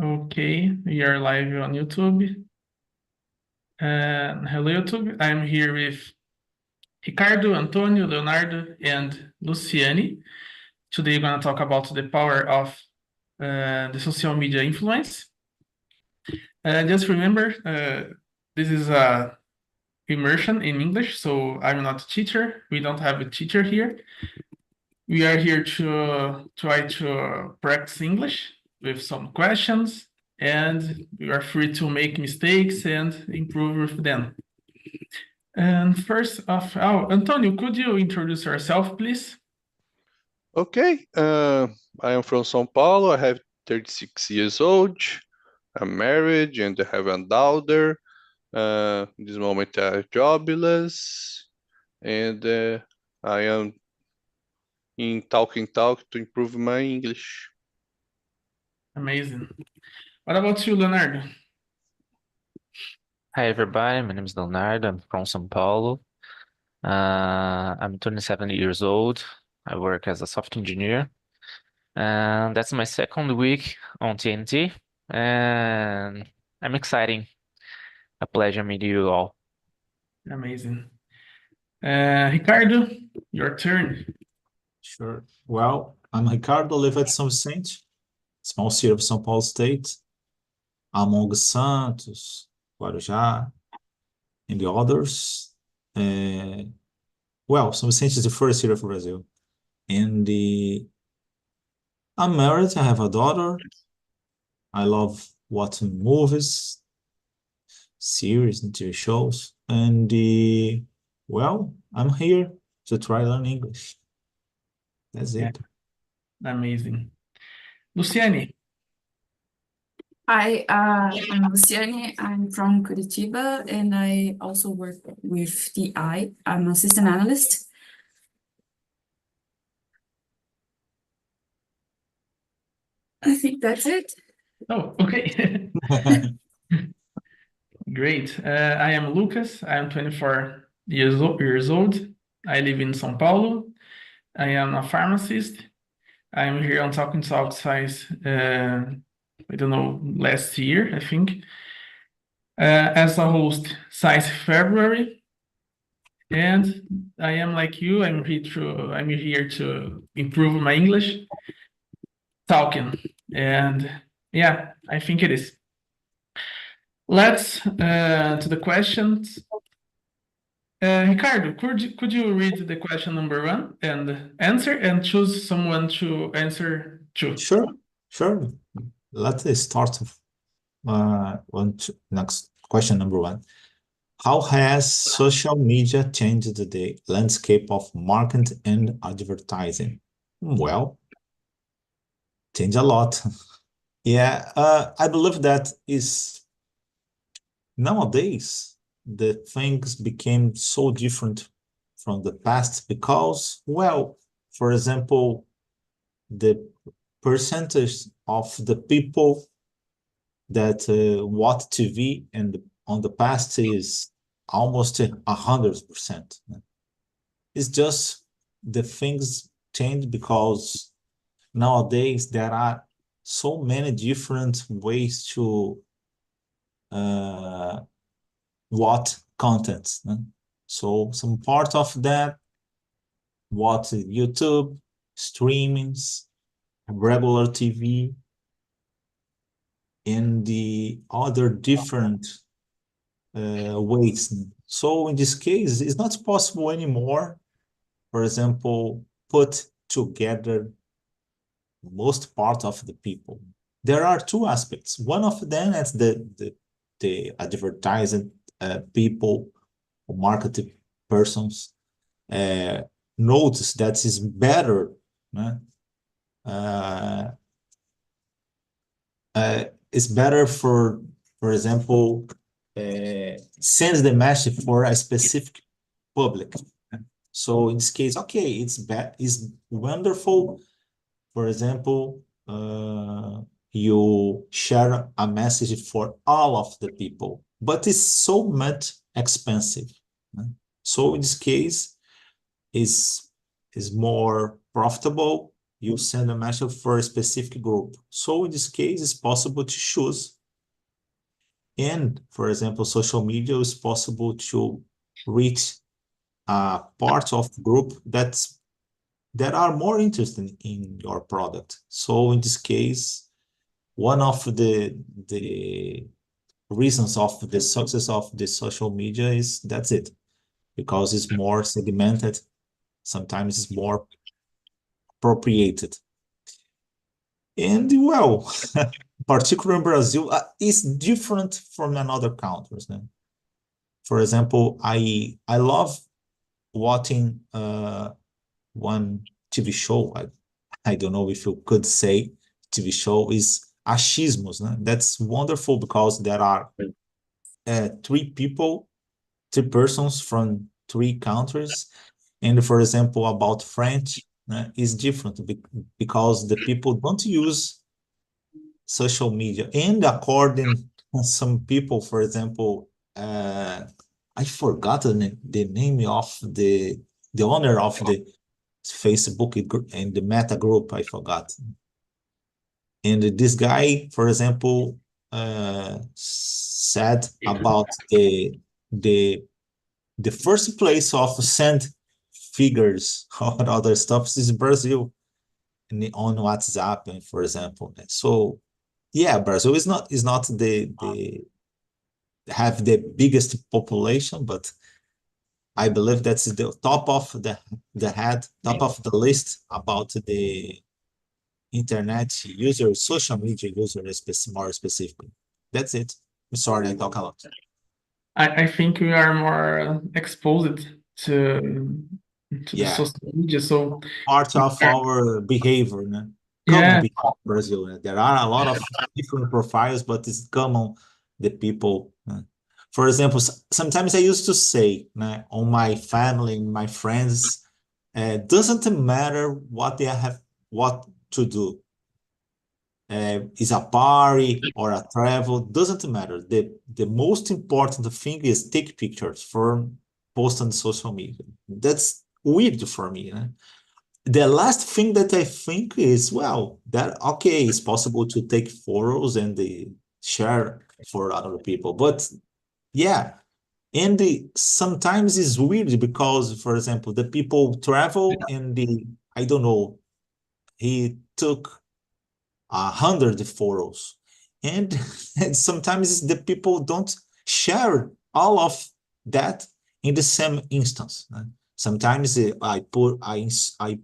Okay, we are live on YouTube. Hello, YouTube. I'm here with Ricardo, Antonio, Leonardo, and Luciane. Today, we're going to talk about the power of the social media influence. Just remember, this is a immersion in English, so I'm not a teacher. We don't have a teacher here. We are here to try to practice English with some questions, and you are free to make mistakes and improve with them. And first of all, Antonio, could you introduce yourself, please? Okay, I am from São Paulo. I have 36 years old. I'm married and I have a daughter. This moment I'm jobless, and I am in talking talk to improve my English. Amazing. What about you, Leonardo? Hi everybody, my name is Leonardo. I'm from São Paulo. I'm 27 years old. I work as a software engineer, and that's my second week on TNT. And I'm exciting. A pleasure meeting you all. Amazing. Ricardo, your turn. Sure. Well, I'm Ricardo, live at São Vicente, small city of São Paulo State, among Santos, Guarujá, and the others. Well, São Vicente is the first city of Brazil. I'm married, I have a daughter. I love watching movies, series, and TV shows. Well, I'm here to try learn English. That's Yeah. it. Amazing. Luciane. Hi, I'm Luciane. I'm from Curitiba, and I also work with TI. I'm a system analyst. I think that's it. Oh, okay. Great. I am Lucas. I am 24 years old. I live in São Paulo. I am a pharmacist. I'm here on Talking Talk since, I don't know, last year, I think. As a host since February. And I am like you, I'm here to improve my English talking. And yeah, I think it is. Let's to the questions. Ricardo, could you read the question number 1 and answer and choose someone to answer to? Sure. Let's start next question number 1. How has social media changed the landscape of marketing and advertising? Well, changed a lot. Yeah, I believe that is nowadays the things became so different from the past because, well, for example, the percentage of the people that watch TV and on the past is almost 100%. It's just the things change because nowadays there are so many different ways to watch content. So some part of that, watch YouTube, streamings, regular TV, and the other different ways. So in this case, it's not possible anymore, for example, put together most part of the people. There are two aspects. One of them is the advertising people, or marketing persons, notice that is better. It's better for example, sends the message for a specific public. So in this case, okay, it's wonderful. For example, you share a message for all of the people, but it's so much expensive. So in this case, is more profitable you send a message for a specific group. So in this case, it's possible to choose. And for example, social media is possible to reach a part of the group that are more interested in your product. So in this case, one of the reasons of the success of the social media is that's it, because it's more segmented, sometimes it's more appropriated. And well, particularly in Brazil, is different from another countries. Né? For example, I love watching one TV show. I don't know if you could say TV show is Achismos. Né? That's wonderful because there are three persons from three countries. And for example, about French is different because the people don't use social media. And according to some people, for example, I forgot the name of the owner of the Facebook and the Meta group, I forgot. And this guy, for example, said about the first place of send figures or other stuff is Brazil on WhatsApp, for example. So yeah, Brazil is not the have the biggest population, but I believe that's the top of top of the list about the internet user, social media user, more specifically. That's it. I'm sorry, I talk a lot. I think we are more exposed to the Yeah. social media, so Part of our behavior, né? Common yeah, behavior in Brazil. Né? There are a lot of different profiles, but it's common the people. Né? For example, sometimes I used to say né, on my family, my friends, doesn't matter what they have, what to do. Is a party or a travel, doesn't matter. The most important thing is take pictures for post on social media. That's weird for me. Né? The last thing that I think is, well, that okay, it's possible to take photos and share for other people, but yeah, and sometimes it's weird because, for example, the people travel and I don't know, he took 100 photos, and, and sometimes the people don't share all of that in the same instance. Né? Sometimes I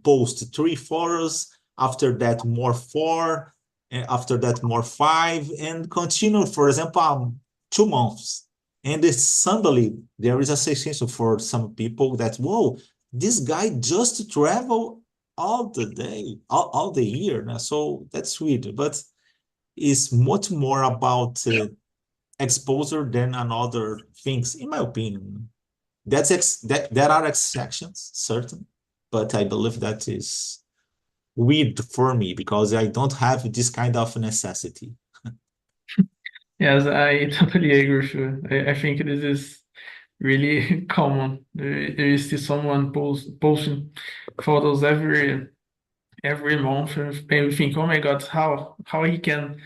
post 3 photos, after that more 4, and after that more 5, and continue, for example, 2 months. And suddenly there is a sensation for some people that, whoa, this guy just travel all the day, all the year. Né? So that's weird, but it's much more about exposure than another things, in my opinion. There are exceptions, certain, but I believe that is weird for me because I don't have this kind of necessity. yes, I totally agree with you. I think this is really common. You see someone posting photos every month, and you think, oh my God, how he can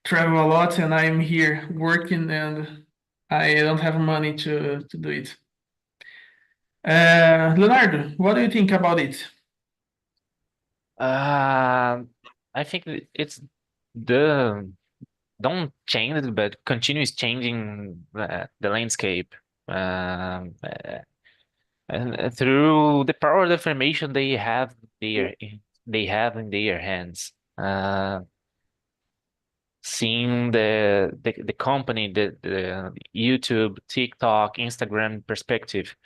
travel a lot, and I'm here working, and I don't have money to do it. Leonardo, what do you think about it? I think it's the don't change it, but continues changing the landscape. And through the power of the information they have in their hands. Seeing the company, the YouTube, TikTok, Instagram perspective.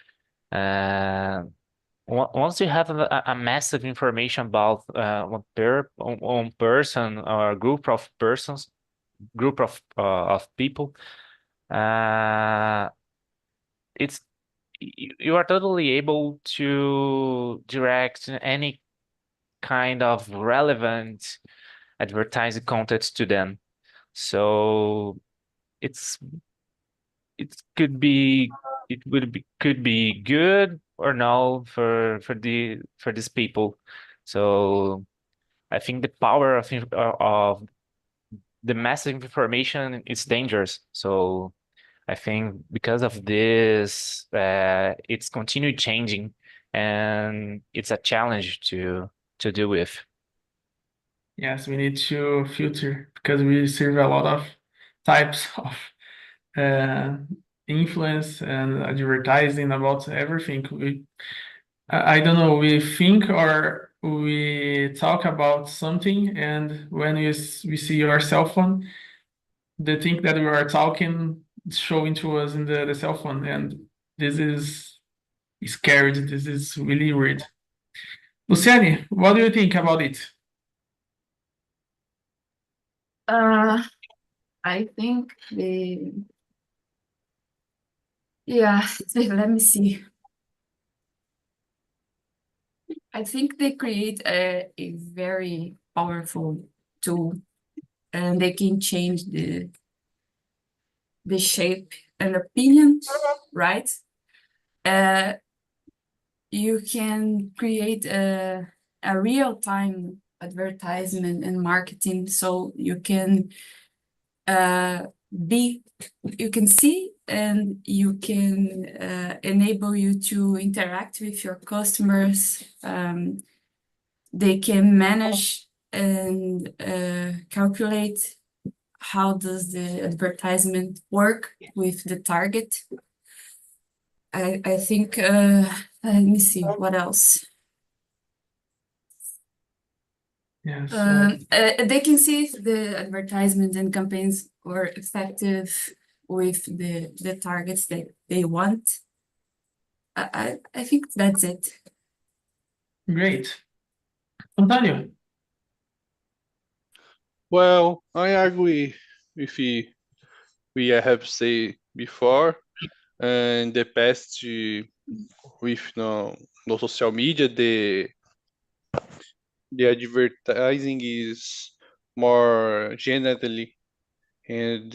Once you have a massive information about one person or a group of persons, group of people, it's you are totally able to direct any kind of relevant advertising content to them. So it's it could be good or no for these people. So I think the power of the massive information is dangerous. So I think because of this, it's continued changing, and it's a challenge to deal with. Yes, we need to filter because we serve a lot of types of uh, influence and advertising about everything. I don't know, we think or we talk about something, and when we see our cell phone, the thing that we are talking is showing to us in the cell phone, and this is scary. This is really weird. Luciane, what do you think about it? I think yeah, let me see. I think they create a very powerful tool, and they can change the shape and opinion, right? You can create a real-time advertisement and marketing, so you can you can see and you can enable you to interact with your customers. They can manage and calculate how does the advertisement work with the target. I think, let me see, what else? Yes. They can see if the advertisements and campaigns were effective with the targets that they want. I think that's it. Great. Antonio, Well, I agree with we have said before. In the past, with no social media, the advertising is more generally, and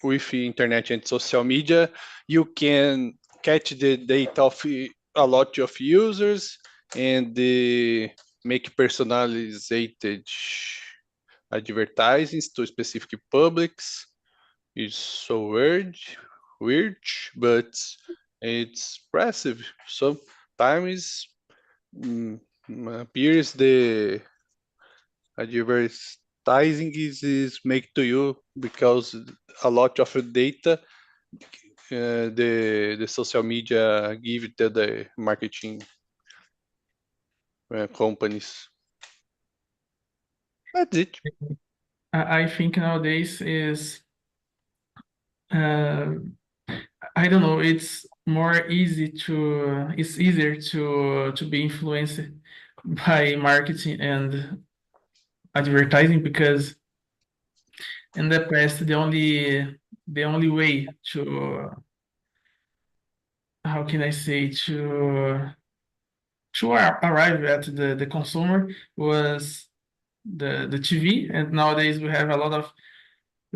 with internet and social media, you can catch the data of a lot of users and make personalized advertising to specific publics. It's so weird, but it's impressive. Sometimes appears the advertising is make to you because a lot of data the social media give to the marketing companies. That's it. I think nowadays is uh, I don't know, it's easier to be influenced by marketing and advertising because in the past the only way to how can I say to arrive at the consumer was the TV, and nowadays we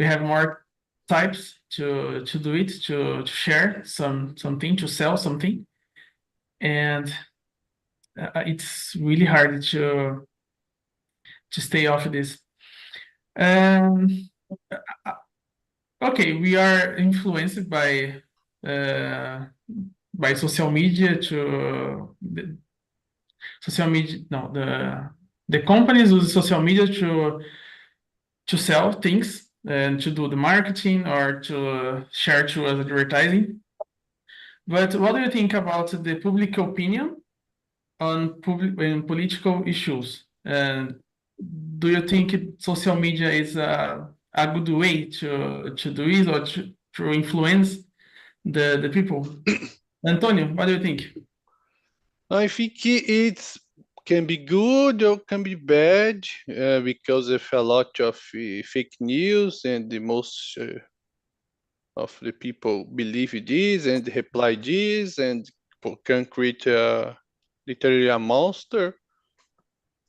have more types to do it, to share something, to sell something, and it's really hard to stay off of this. Um, okay, we are influenced uh, by social media to social media. No, the companies use social media to sell things and to do the marketing or to share to us advertising. But what do you think about the public opinion on public and political issues? And do you think social media is a good way to do it or to influence the people? Antonio, what do you think? I think it can be good or can be bad because of a lot of fake news and the most of the people believe this and reply this and can create literally a monster.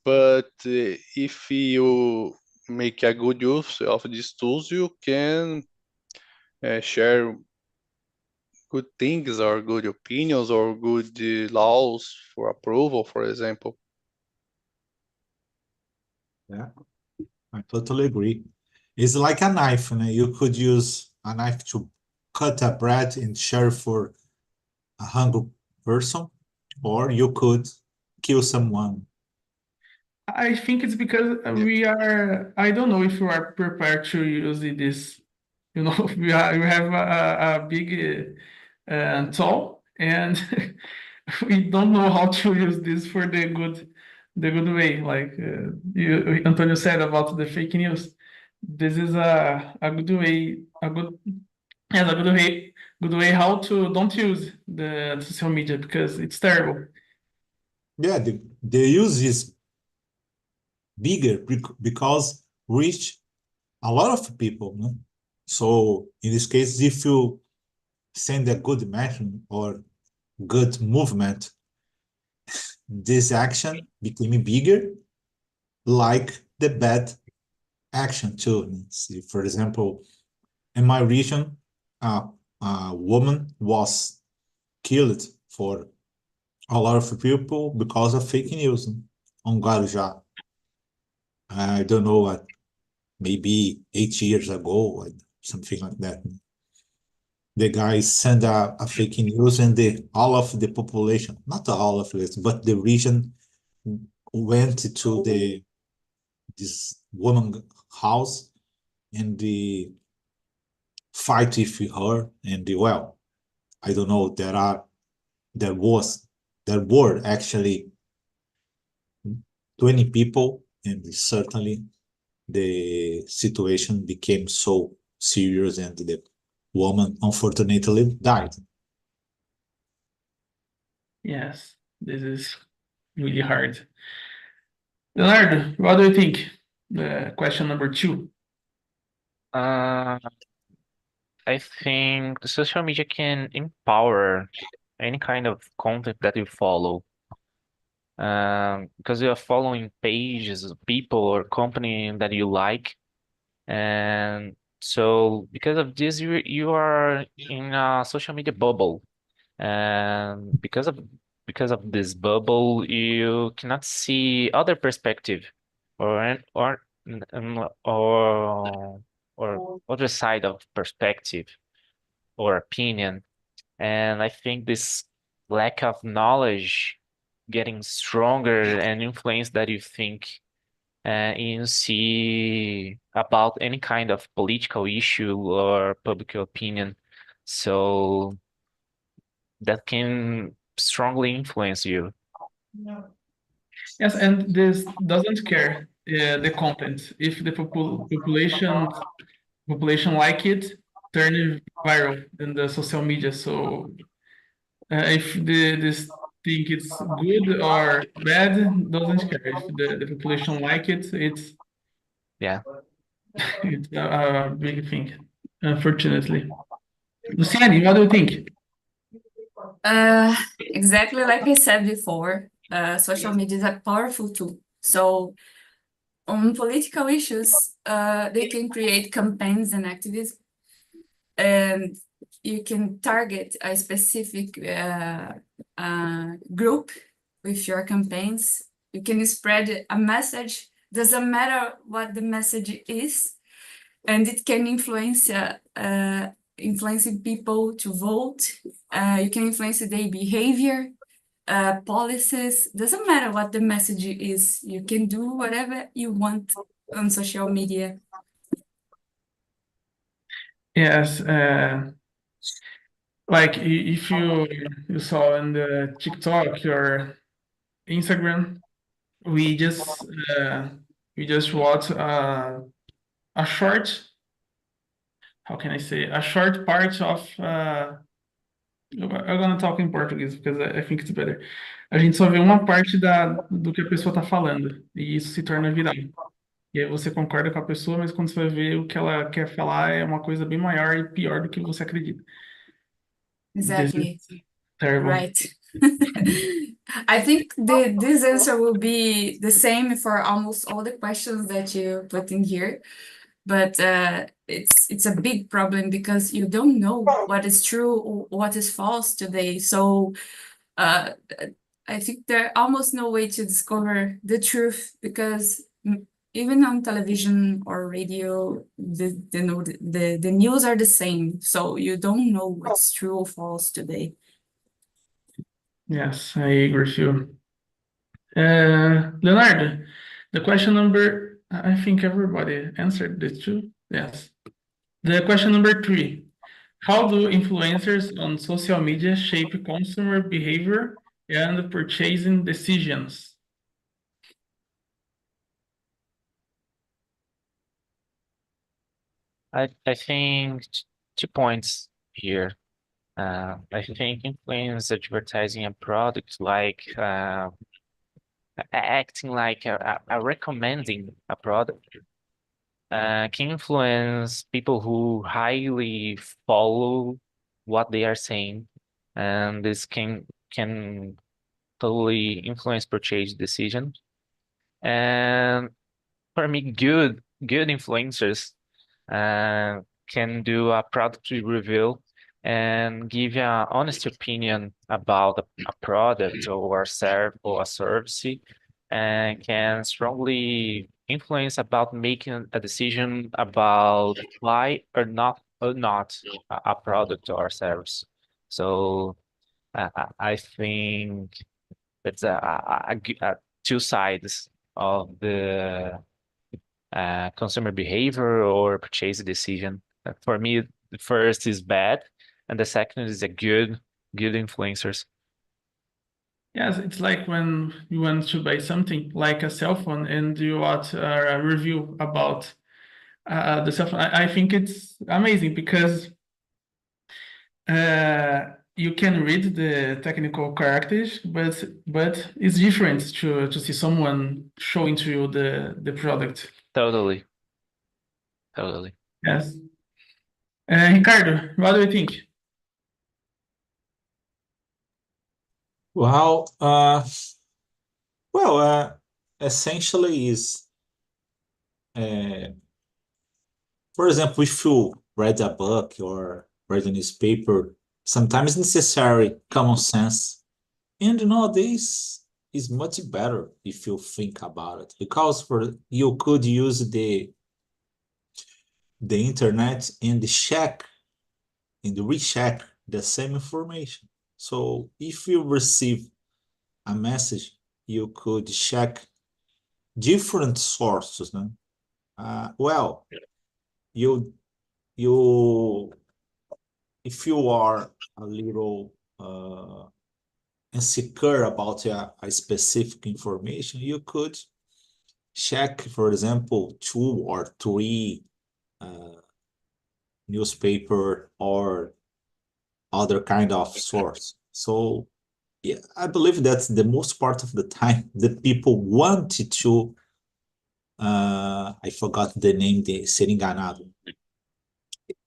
But if you make a good use of these tools, you can share good things or good opinions or good laws for approval, for example. Yeah, I totally agree. It's like a knife, you could use a knife to cut a bread and share for a hungry person, or you could kill someone. I think it's because I don't know if we are prepared to use this, we have a big tool, and we don't know how to use this for the good way. Like Antonio said about the fake news. This is a good way, yes, good way how to don't use the social media because it's terrible. Yeah, the use is bigger because reach a lot of people. No? So in this case, if you send a good message or good movement, this action became bigger, like the bad action too. See, for example, in my region, a woman was killed for a lot of people because of fake news on Guarujá. I don't know what, maybe 8 years ago, or something like that. The guy sent a fake news, and all of the population, not all of it, but the region went to this woman house and the fight with her, and well, I don't know, there were actually 20 people, and certainly the situation became so serious, and the woman unfortunately died. Yes, this is really hard. Leonardo, what do you think? Question number 2. Uh, I think the social media can empower any kind of content that you follow. Because you are following pages, people or company that you like, and so because of this, you are in a social media bubble, and because of this bubble, you cannot see other perspective or or other side of perspective or opinion. And I think this lack of knowledge getting stronger and influence that you think you see about any kind of political issue or public opinion. So that can strongly influence you. Yes, and this doesn't care the content. If the population like it, turn it viral in the social media. So if this think it's good or bad, doesn't care. If the population like it, Yeah. it's a big thing, unfortunately. Luciani, what do you think? Exactly like I said before, social media is a powerful tool. So on political issues, they can create campaigns and activism, and you can target a specific group with your campaigns. You can spread a message, doesn't matter what the message is, and it can influencing people to vote. You can influence their behavior, policies. Doesn't matter what the message is. You can do whatever you want on social media. Yes, like if you saw in the TikTok or Instagram, we just uh, we just watch a short, how can I say, a short part of I'm gonna talk in Portuguese because I think it's better. A gente só vê uma parte do que a pessoa tá falando e isso se torna viral. E aí você concorda com a pessoa, mas quando você vai ver o que ela quer falar é uma coisa bem maior e pior do que você acredita. This Exactly. is terrible. Right. I think this answer will be the same for almost all the questions that you put in here, but it's a big problem because you don't know what is true or what is false today. So I think there almost no way to discover the truth because even on television or radio, the news are the same. So you don't know what's true or false today. Yes, I agree with you. Leonardo, the question number, I think everybody answered this too. Yes. The question number 3. How do influencers on social media shape consumer behavior and purchasing decisions? I think 2 points here. I think influence advertising a product like acting like a recommending a product can influence people who highly follow what they are saying, and this can totally influence purchase decisions. And for me, good influencers uh, can do a product review and give an honest opinion about a product or a service, and can strongly influence about making a decision about buy or not a product or service. So I think it's two sides of the consumer behavior or purchase decision. For me, the first is bad, and the second is a good influencers. Yes, it's like when you want to buy something like a cell phone and you want a review about the cell phone. I think it's amazing because you can read the technical characters, but it's different to see someone showing to you the product. Totally. Yes. Ricardo, what do you think? Well, essentially is, for example, if you read a book or read a newspaper, sometimes necessary common sense. And nowadays is much better if you think about it, because you could use the internet and check and recheck the same information. So if you receive a message, you could check different sources. No? Well, you if you are a little insecure about a specific information, you could check, for example, 2 or 3 newspaper or other kind of source. So yeah, I believe that's the most part of the time the people wanted to I forgot the name, de ser enganado.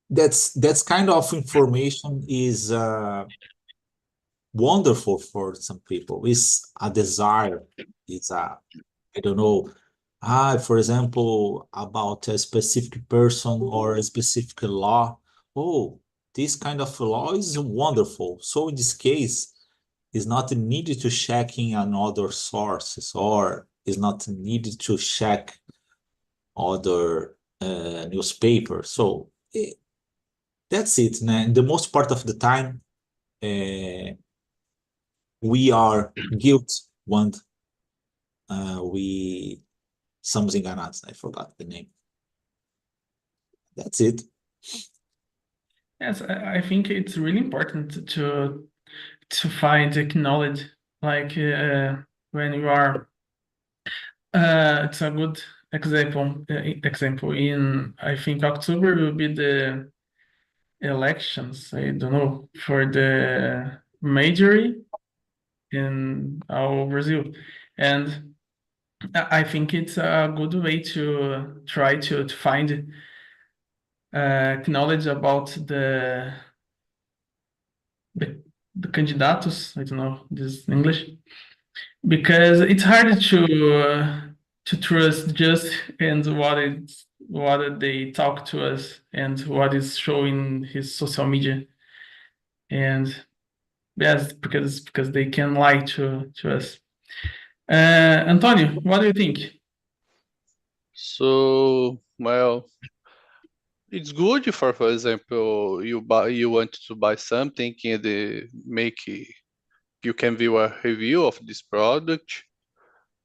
That's kind of information is wonderful for some people. It's a desire. It's a, I don't know, for example, about a specific person or a specific law. Oh, this kind of law is wonderful. So in this case, it's not needed to check in another sources, or is not needed to check other newspapers. So that's it. And the most part of the time, we are guilt when we somos enganados. I forgot the name. That's it. Yes, I think it's really important to find acknowledge, like when you are. It's a good example. In I think October will be the elections. I don't know, for the majority in our Brazil, and I think it's a good way to try to find knowledge about the candidatos. I don't know this in English, because it's hard to trust just and what they talk to us and what is showing his social media. And yes, because they can lie to us. Antonio, what do you think? So, well, it's good for example, you want to buy something and you can view a review of this product,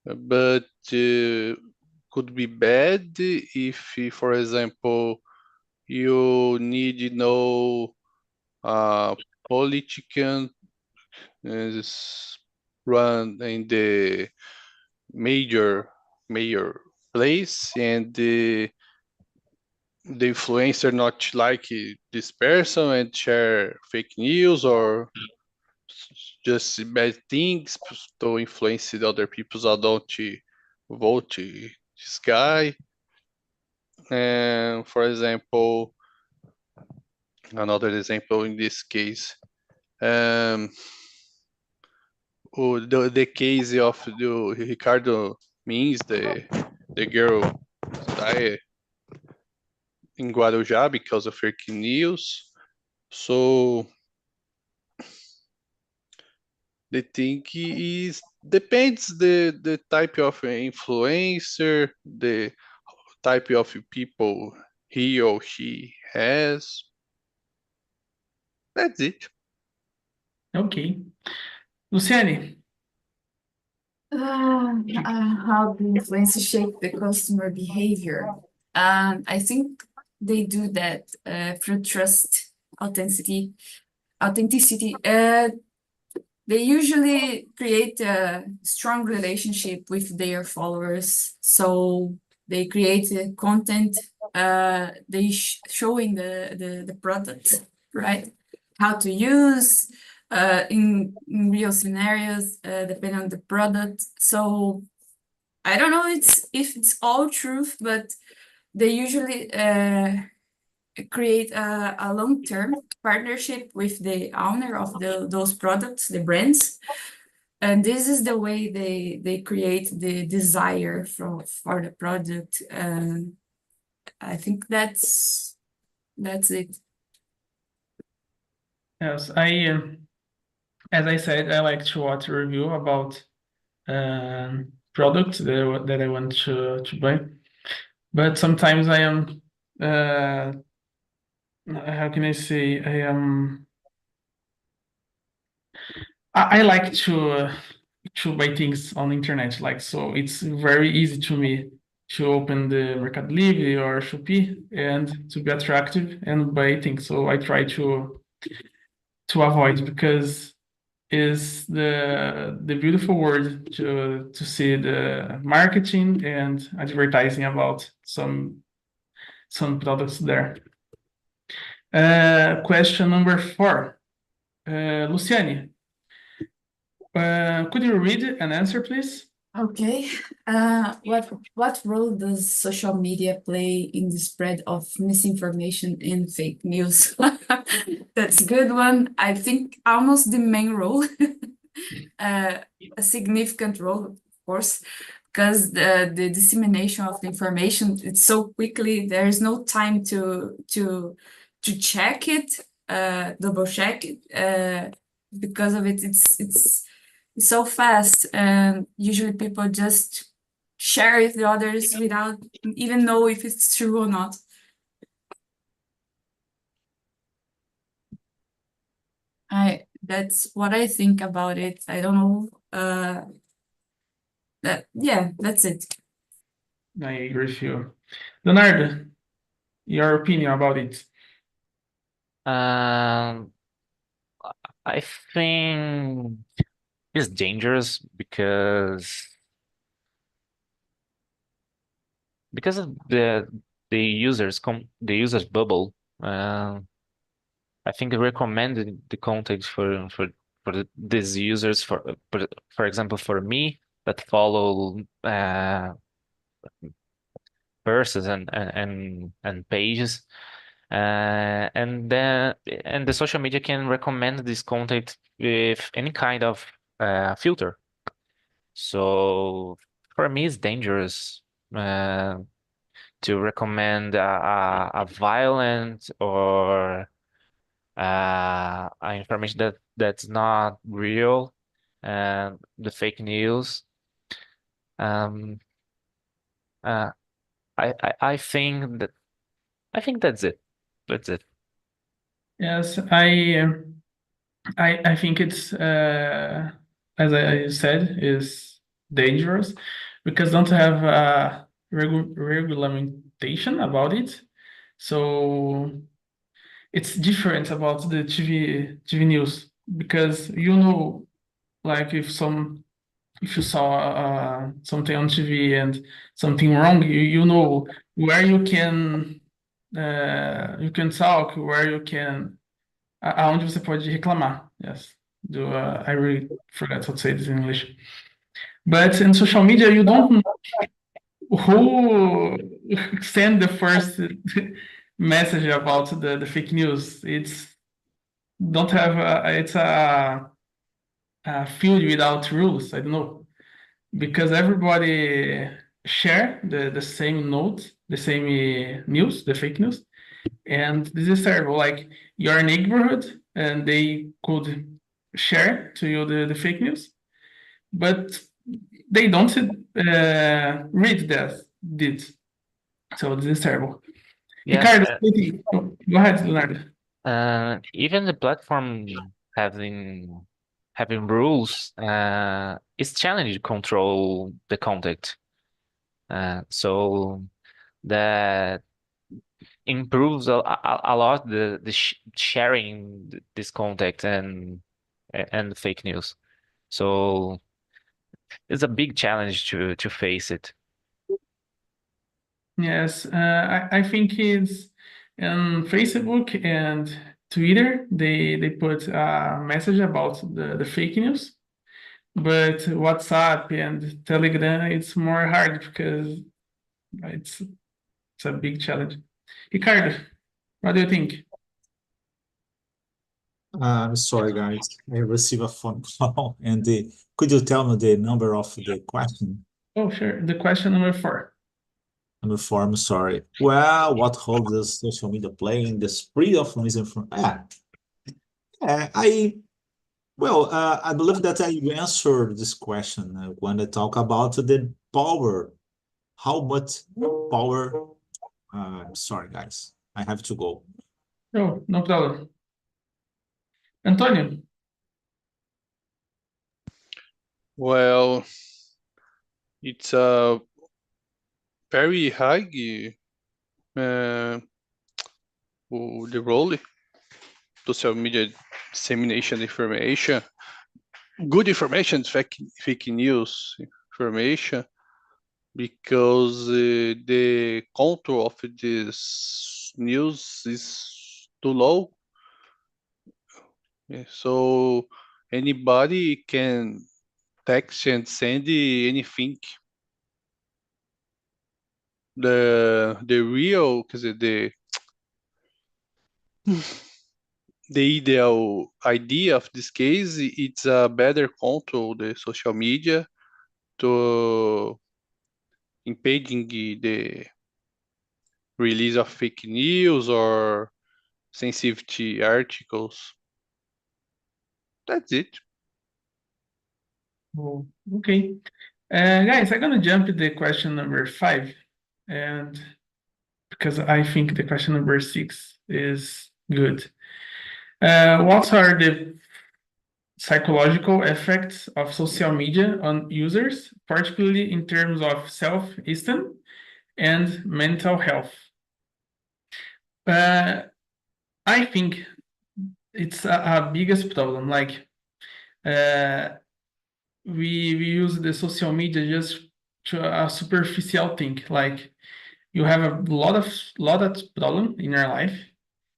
but could be bad if, for example, you need to know politician is run in the major place, and the influencer not like this person and share fake news or just bad things to influence the other people so don't vote this guy. And for example, another example in this case, um, the case of the Ricardo means the girl died in Guarujá because of fake news. So the thing is depends the type of influencer, the type of people he or she has. That's it. Okay. Luciane, How do influencers shape the customer behavior? I think they do that through trust, authenticity. They usually create a strong relationship with their followers, so they create content. They showing the product, right? How to use in real scenarios, depending on the product. So I don't know if it's all truth, but they usually create a long-term partnership with the owner of those products, the brands. And this is the way they create the desire for the product. I think that's it. yes, as I said, I like to watch a review about products that I want to buy. But sometimes I am, how can I say, I like to buy things on the internet. Like, so it's very easy to me to open the Mercado Livre or Shopee and to be attractive and buy things. So I try to avoid because is the beautiful word to see the marketing and advertising about some products there. Question number 4. Luciane, could you read and answer, please? Okay. What role does social media play in the spread of misinformation and fake news? That's a good one. I think almost the main role, a significant role, of course, because the dissemination of the information, it's so quickly, there is no time to check it, double check it, because of it, it's so fast, and usually people just share it with others without even know if it's true or not. That's what I think about it. I don't know. Yeah, that's it. I agree with you. Leonardo, your opinion about it? Um, I think it's dangerous because of the users bubble. I think recommended the content these users for example for me that follow verses and pages, and the social media can recommend this content with any kind of filter. So for me, it's dangerous to recommend a violent or information that's not real, the fake news. Um, uh, I think that's it. That's it. Yes, I think it's as I said, is dangerous because don't have a regulation about it. So it's different about the TV news because like if you saw something on TV and something wrong, you know where you can talk, where you can aonde você pode reclamar. Yes. I really forgot how to say this in English. But in social media, you don't know who sent the first message about the fake news. It's a field without rules. I don't know because everybody share the same note, the same news, the fake news. And this is terrible. Like your neighborhood, and they could share to you the fake news, but they don't read this. So this is terrible. Yes, Ricardo, what do you think? Oh, go ahead, Leonardo. even the platform having rules, it's challenging to control the content. So that improves a lot the sharing this content and the fake news. So it's a big challenge to face it. Yes, I think it's on Facebook and Twitter. They put a message about the fake news, but WhatsApp and Telegram it's more hard because it's a big challenge. Ricardo, what do you think? I'm sorry, guys. I received a phone call, and could you tell me the number of the question? Oh, sure. The question number 4. Number 4, I'm sorry. Well, what role does social media play in the spread of misinformation? I believe that I answered this question when I talk about the power. How much power? Sorry, guys. I have to go. Oh, no problem. Antonio, Well, it's a very high uh, the role social media dissemination information, good information, fake news information, because the control of this news is too low. Yeah, so anybody can text and send anything. The real, quer dizer, the ideal idea of this case, it's a better control the social media to impeding the release of fake news or sensitivity articles. That's it. oh, okay. Guys, I'm gonna jump to the question number 5, and because I think the question number 6 is good. What are the psychological effects of social media on users, particularly in terms of self-esteem and mental health? I think it's a biggest problem. Like we use the social media just to a superficial thing. Like you have a lot of problem in your life,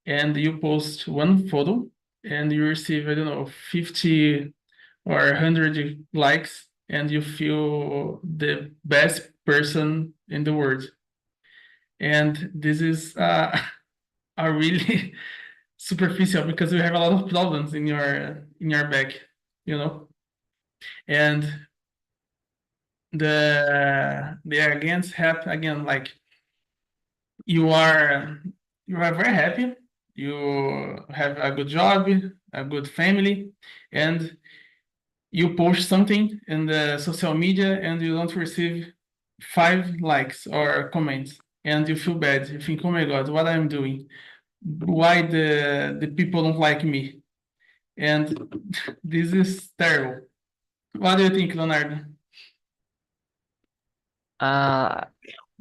and you post one photo, and you receive, I don't know, 50 or 100 likes, and you feel the best person in the world. And this is a really superficial because you have a lot of problems in your back, you know. And the against have again, like you are very happy, you have a good job, a good family, and you post something in the social media and you don't receive 5 likes or comments. and you feel bad. You think, oh my God, what I'm doing? Why the people don't like me? And this is terrible. What do you think, Leonardo?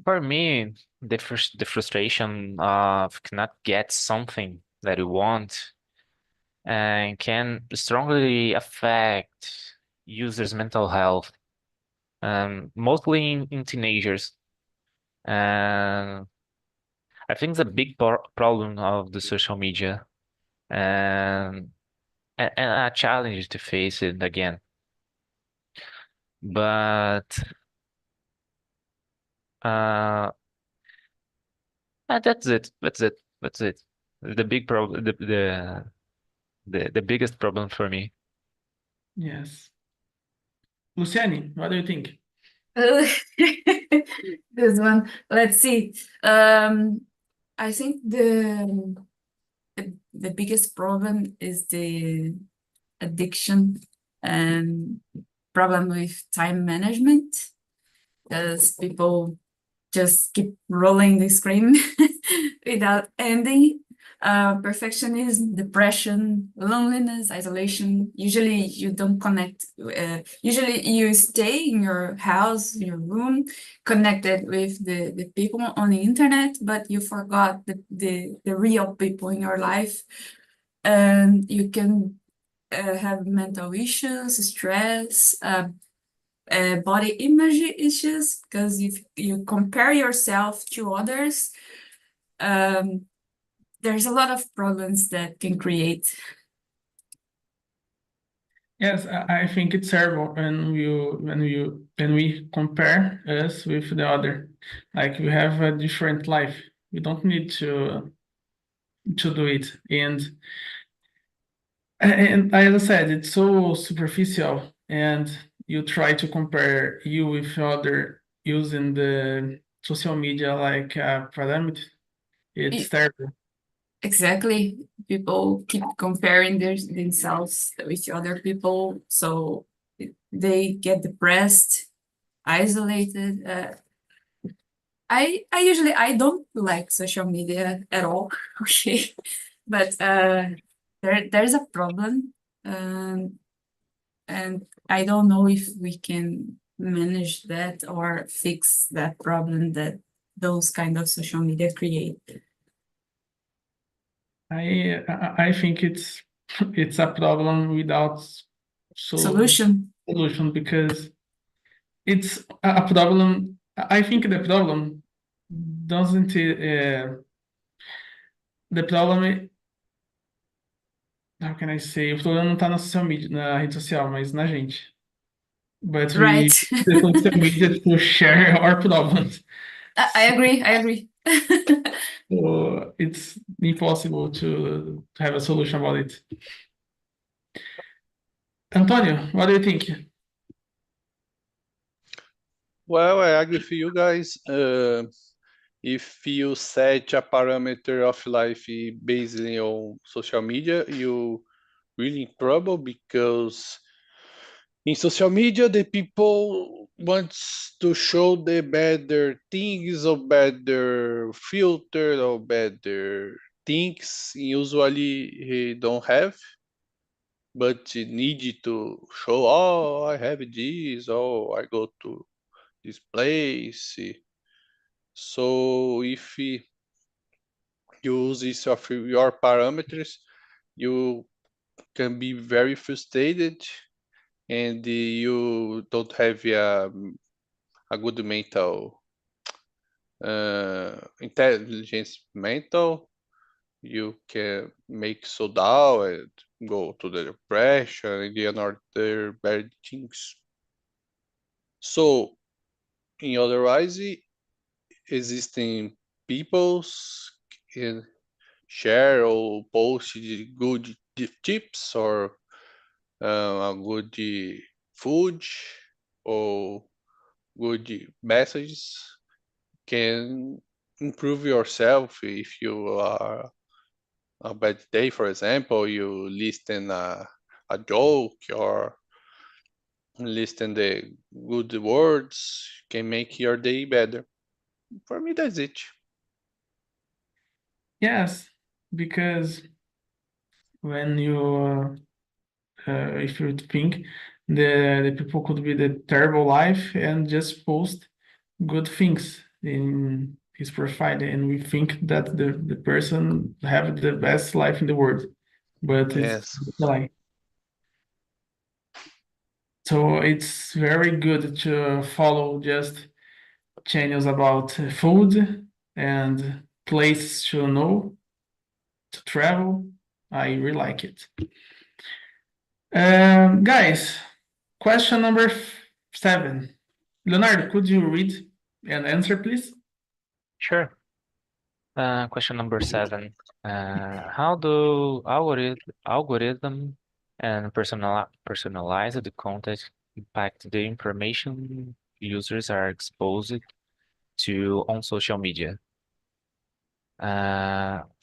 For me, the frustration of cannot get something that you want and can strongly affect users' mental health, mostly in teenagers. And I think it's a big problem of the social media and, and a challenge to face it again. But uh, that's it. That's it. That's it. The big problem, the biggest problem for me. Yes. Luciani, what do you think? This one, let's see. I think the biggest problem is the addiction and problem with time management, because people just keep rolling the screen without ending. Perfectionism, depression, loneliness, isolation. Usually you don't connect. Usually you stay in your house, in your room, connected with the people on the internet, but you forgot the real people in your life. And you can have mental issues, stress, body image issues, because if you compare yourself to others, there's a lot of problems that can create. Yes, I think it's terrible when we compare us with the other. Like we have a different life. We don't need to do it. And as I said, it's so superficial, and you try to compare you with other using the social media like a parameter. It's It- terrible. Exactly. People keep comparing themselves with other people, so they get depressed, isolated. I don't like social media at all, okay, but there's a problem, and I don't know if we can manage that or fix that problem that those kind of social media create. I think it's a problem without Solution. solution, because it's a problem. I think the problem doesn't the problem, how can I say? O problema não tá na social media, na rede social, mas na gente. But we Right. the social media to share our problems. I agree. I agree. So it's impossible to have a solution about it. Antonio, what do you think? Well, I agree with you guys. If you set a parameter of life based on social media, you really in trouble, because in social media the people wants to show the better things or better filter or better things usually he don't have, but you need to show, oh, I have this, oh, I go to this place. So if you use this of your parameters, you can be very frustrated, and you don't have a good mental intelligence mental. You can make so down and go to the depression and the other bad things. So in otherwise, existing peoples can share or post good tips or a good food or good messages can improve yourself. If you are a bad day, for example, you listen a joke or listen the good words, can make your day better. For me, that's it. Yes, because when you if you think the people could be the terrible life and just post good things in his profile, and we think that the person have the best life in the world, but it's Yes. like. So it's very good to follow just channels about food and places to know, to travel. I really like it. Guys, question number 7. Leonardo, could you read and answer, please? Sure. Question number 7. How do algorithm and personalized content impact the information users are exposed to on social media?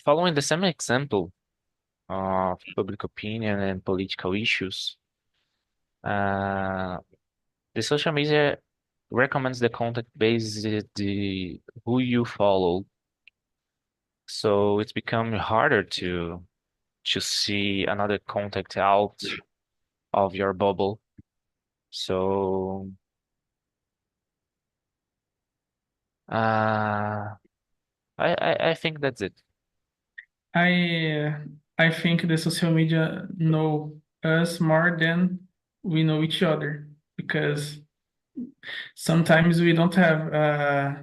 Following the same example of public opinion and political issues, the social media recommends the content based the who you follow. So it's become harder to see another contact out of your bubble. So I think that's it. I think the social media know us more than we know each other, because sometimes we don't have uh,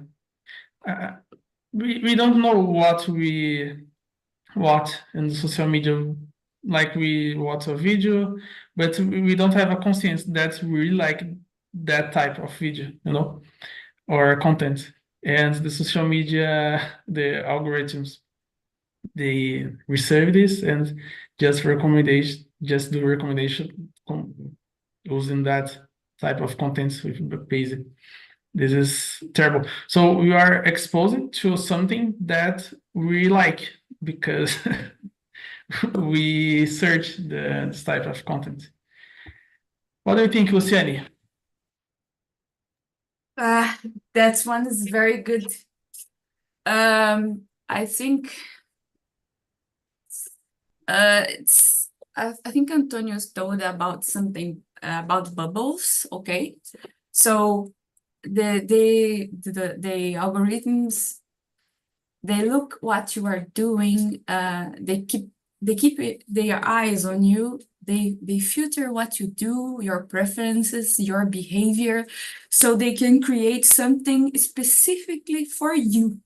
we don't know what in the social media, like we watch a video, but we don't have a conscience that we really like that type of video, or content. And the social media, the algorithms, they reserve this and just do recommendation using that type of contents with basic. This is terrible. So we are exposed to something that we like because we search this type of content. What do you think, Luciani? That one is very good. I think I think Antonio's told about something about bubbles. Okay, so the algorithms, they look what you are doing. They keep their eyes on you. They filter what you do, your preferences, your behavior, so they can create something specifically for you.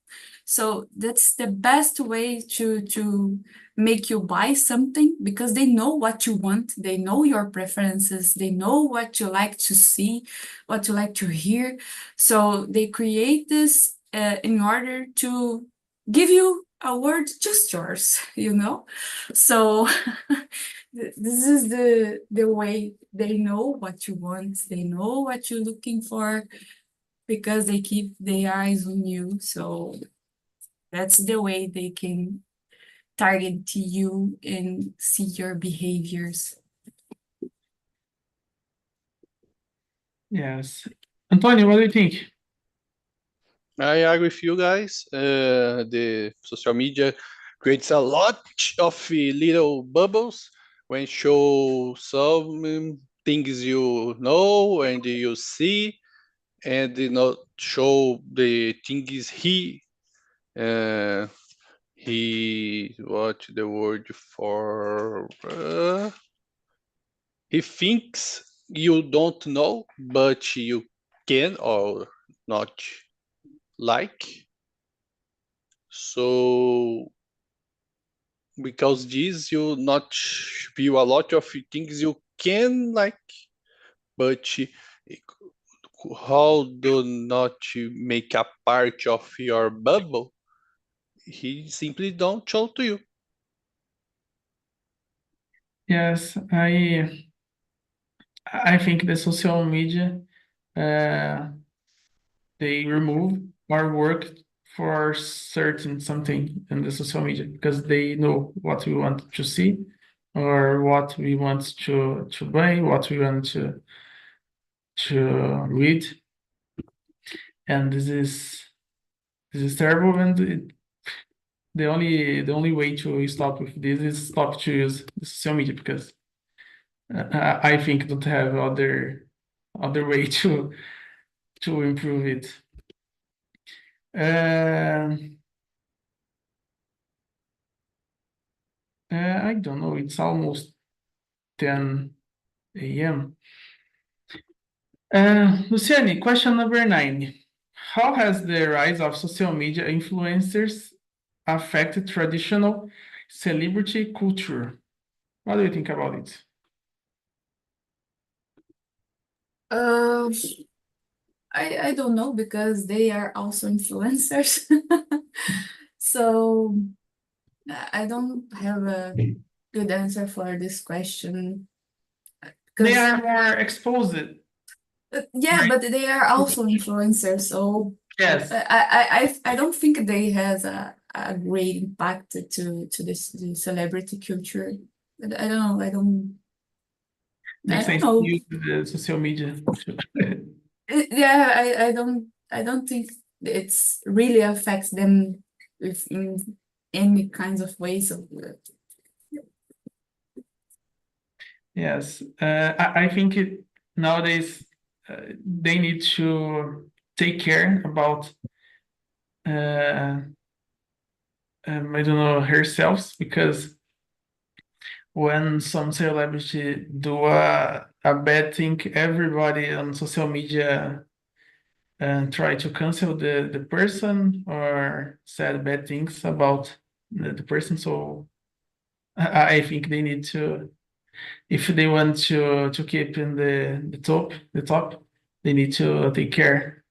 So that's the best way to make you buy something, because they know what you want, they know your preferences, they know what you like to see, what you like to hear. So they create this in order to give you a word just yours, So this is the way they know what you want, they know what you're looking for, because they keep their eyes on you. So that's the way they can target you and see your behaviors. Yes. Antonio, what do you think? I agree with you guys. The social media creates a lot of little bubbles when show some things you know and you see, and show the things he what the word for he thinks you don't know, but you can or not like. So because this you not view a lot of things you can like, but how do not make a part of your bubble, he simply don't show to you. Yes, I think the social media they remove our work for certain something in the social media, because they know what we want to see, or what we want to buy, what we want to read. And this is terrible, and the only way to stop with this is stop to use the social media, because I think don't have other way to improve it. I don't know. It's almost 10 a.m. Luciani, question number 9. How has the rise of social media influencers affected traditional celebrity culture? What do you think about it? I don't know, because they are also influencers. So I don't have a good answer for this question. They 'Cause- are more exposed. yeah, Right. but they are also influencers, so Yes, I don't think they has a great impact to the celebrity culture. I don't know. I don't makes sense to know. use the social media. Yeah, I don't think it's really affects them with in any kinds of ways of Yes, I think nowadays they need to take care about I don't know, herself, because when some celebrity do a bad thing, everybody on social media try to cancel the person or said bad things about the person. So I think they need to, if they want to keep in the top, they need to take care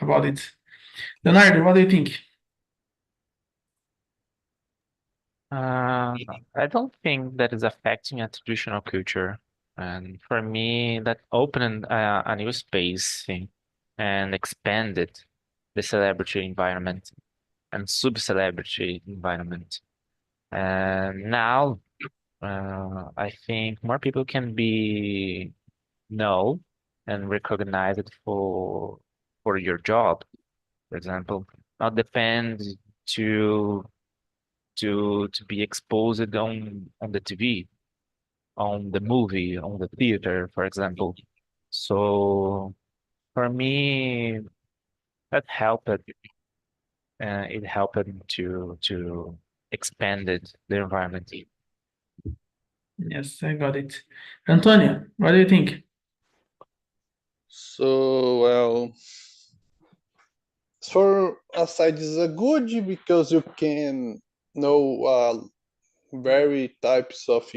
about it. Leonardo, what do you think? I don't think that is affecting a traditional culture. And for me, that opened a new space and expanded the celebrity environment and sub-celebrity environment. And now, I think more people can be know and recognized for your job, for example, not depend to to be exposed on the TV, on the movie, on the theater, for example. So for me, that helped. It helped to expand the environment. Yes, I got it. Antonio, what do you think? So, well, for a side is a good because you can know very types of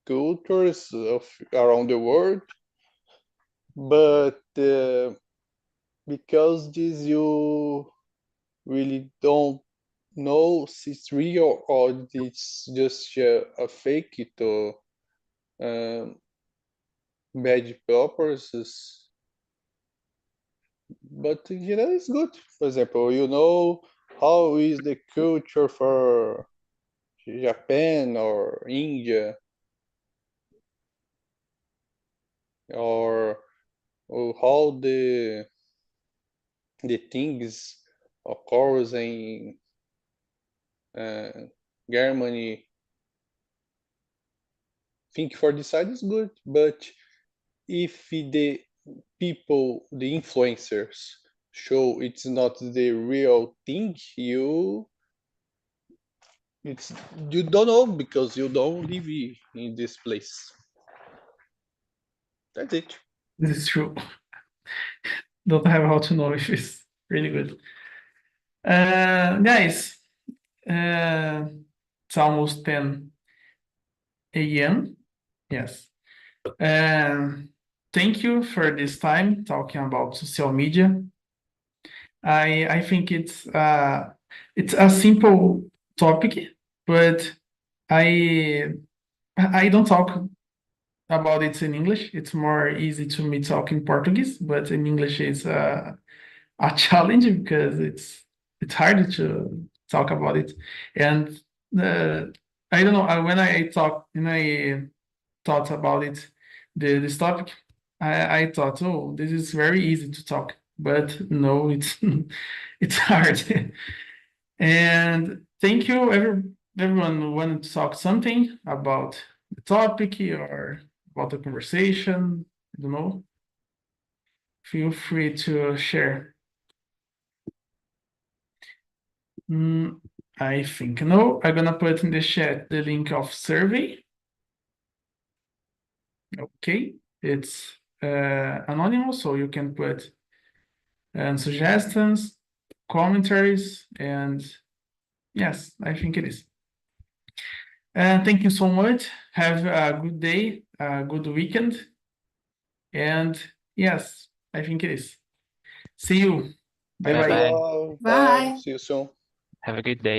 cultures of around the world, but because this you really don't know if it's real or it's just a fake to bad purposes. But in general, it's good. For example, you know how is the culture for Japan or India, or how the things occurs in Germany. Think for this side is good, but if the people, the influencers, show it's not the real thing, you don't know because you don't live in this place. That's it. This is true. Don't have how to know if it's really good. Guys, it's almost 10 a.m. Yes. Thank you for this time talking about social media. I think it's a simple topic, but I don't talk about it in English. It's more easy to me talk in Portuguese, but in English it's a challenge because it's hard to talk about it. And I don't know, when I thought about it, this topic, I thought, oh, this is very easy to talk, but no, it's it's hard. And thank you, everyone who wanted to talk something about the topic or about the conversation. I don't know. Feel free to share. I think no. I'm gonna put in the chat the link of survey. Okay, it's anonymous, so you can put suggestions, commentaries, and yes, I think it is. Thank you so much. Have a good day, a good weekend. And yes, I think it is. See you. Bye Thanks, bye. all. Bye. See you soon. Have a good day.